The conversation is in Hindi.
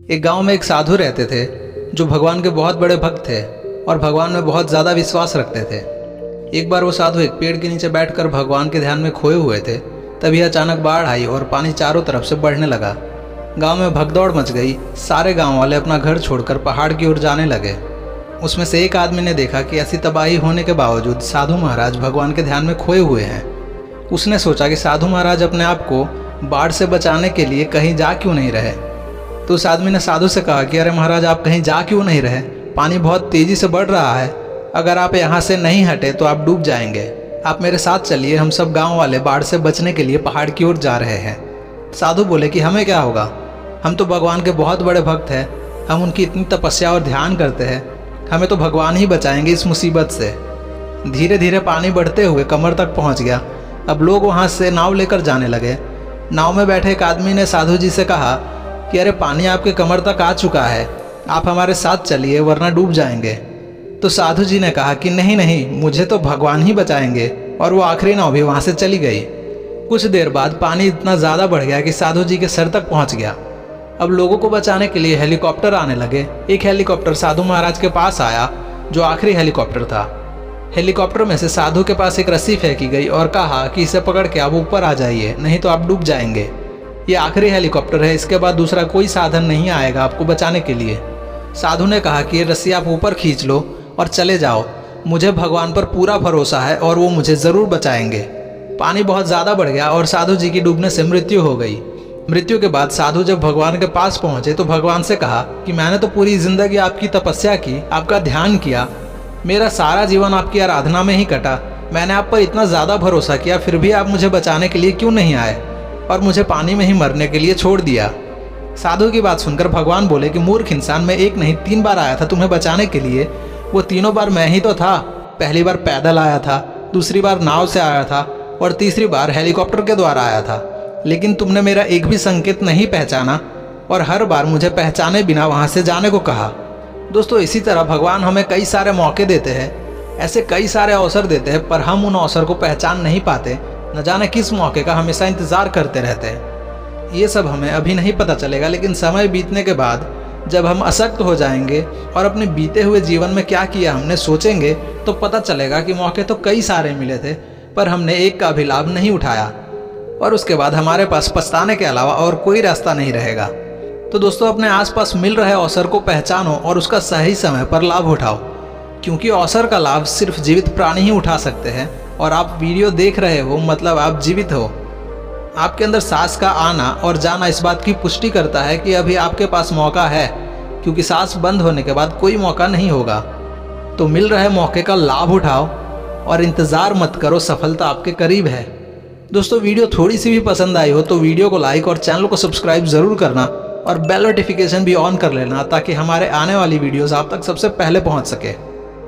एक गांव में एक साधु रहते थे जो भगवान के बहुत बड़े भक्त थे और भगवान में बहुत ज़्यादा विश्वास रखते थे। एक बार वो साधु एक पेड़ के नीचे बैठकर भगवान के ध्यान में खोए हुए थे। तभी अचानक बाढ़ आई और पानी चारों तरफ से बढ़ने लगा। गांव में भगदौड़ मच गई। सारे गांव वाले अपना घर छोड़कर पहाड़ की ओर जाने लगे। उसमें से एक आदमी ने देखा कि ऐसी तबाही होने के बावजूद साधु महाराज भगवान के ध्यान में खोए हुए हैं। उसने सोचा कि साधु महाराज अपने आप को बाढ़ से बचाने के लिए कहीं जा क्यों नहीं रहे। तो उस आदमी ने साधु से कहा कि अरे महाराज, आप कहीं जा क्यों नहीं रहे? पानी बहुत तेज़ी से बढ़ रहा है। अगर आप यहाँ से नहीं हटे तो आप डूब जाएंगे। आप मेरे साथ चलिए, हम सब गांव वाले बाढ़ से बचने के लिए पहाड़ की ओर जा रहे हैं। साधु बोले कि हमें क्या होगा, हम तो भगवान के बहुत बड़े भक्त हैं। हम उनकी इतनी तपस्या और ध्यान करते हैं, हमें तो भगवान ही बचाएंगे इस मुसीबत से। धीरे धीरे पानी बढ़ते हुए कमर तक पहुँच गया। अब लोग वहाँ से नाव लेकर जाने लगे। नाव में बैठे एक आदमी ने साधु जी से कहा कि अरे पानी आपके कमर तक आ चुका है, आप हमारे साथ चलिए वरना डूब जाएंगे। तो साधु जी ने कहा कि नहीं नहीं, मुझे तो भगवान ही बचाएंगे। और वो आखिरी नाव भी वहाँ से चली गई। कुछ देर बाद पानी इतना ज़्यादा बढ़ गया कि साधु जी के सर तक पहुँच गया। अब लोगों को बचाने के लिए हेलीकॉप्टर आने लगे। एक हेलीकॉप्टर साधु महाराज के पास आया जो आखिरी हेलीकॉप्टर था। हेलीकॉप्टर में से साधु के पास एक रस्सी फेंकी गई और कहा कि इसे पकड़ के आप ऊपर आ जाइए, नहीं तो आप डूब जाएंगे। ये आखिरी हेलीकॉप्टर है, इसके बाद दूसरा कोई साधन नहीं आएगा आपको बचाने के लिए। साधु ने कहा कि ये रस्सी आप ऊपर खींच लो और चले जाओ, मुझे भगवान पर पूरा भरोसा है और वो मुझे ज़रूर बचाएंगे। पानी बहुत ज़्यादा बढ़ गया और साधु जी की डूबने से मृत्यु हो गई। मृत्यु के बाद साधु जब भगवान के पास पहुँचे तो भगवान से कहा कि मैंने तो पूरी ज़िंदगी आपकी तपस्या की, आपका ध्यान किया, मेरा सारा जीवन आपकी आराधना में ही कटा। मैंने आप पर इतना ज़्यादा भरोसा किया, फिर भी आप मुझे बचाने के लिए क्यों नहीं आए और मुझे पानी में ही मरने के लिए छोड़ दिया। साधु की बात सुनकर भगवान बोले कि मूर्ख इंसान, मैं एक नहीं 3 बार आया था तुम्हें बचाने के लिए। वो तीनों बार मैं ही तो था। पहली बार पैदल आया था, दूसरी बार नाव से आया था और तीसरी बार हेलीकॉप्टर के द्वारा आया था। लेकिन तुमने मेरा एक भी संकेत नहीं पहचाना और हर बार मुझे पहचाने बिना वहाँ से जाने को कहा। दोस्तों, इसी तरह भगवान हमें कई सारे मौके देते हैं, ऐसे कई सारे अवसर देते हैं, पर हम उन अवसर को पहचान नहीं पाते। न जाने किस मौके का हमेशा इंतज़ार करते रहते हैं। ये सब हमें अभी नहीं पता चलेगा, लेकिन समय बीतने के बाद जब हम अशक्त हो जाएंगे और अपने बीते हुए जीवन में क्या किया हमने सोचेंगे, तो पता चलेगा कि मौके तो कई सारे मिले थे, पर हमने एक का भी लाभ नहीं उठाया और उसके बाद हमारे पास पछताने के अलावा और कोई रास्ता नहीं रहेगा। तो दोस्तों, अपने आसपास मिल रहे अवसर को पहचानो और उसका सही समय पर लाभ उठाओ, क्योंकि अवसर का लाभ सिर्फ जीवित प्राणी ही उठा सकते हैं। और आप वीडियो देख रहे हो मतलब आप जीवित हो। आपके अंदर सांस का आना और जाना इस बात की पुष्टि करता है कि अभी आपके पास मौका है, क्योंकि सांस बंद होने के बाद कोई मौका नहीं होगा। तो मिल रहे मौके का लाभ उठाओ और इंतज़ार मत करो, सफलता आपके करीब है। दोस्तों, वीडियो थोड़ी सी भी पसंद आई हो तो वीडियो को लाइक और चैनल को सब्सक्राइब ज़रूर करना और बेल नोटिफिकेशन भी ऑन कर लेना, ताकि हमारे आने वाली वीडियोज़ आप तक सबसे पहले पहुँच सके।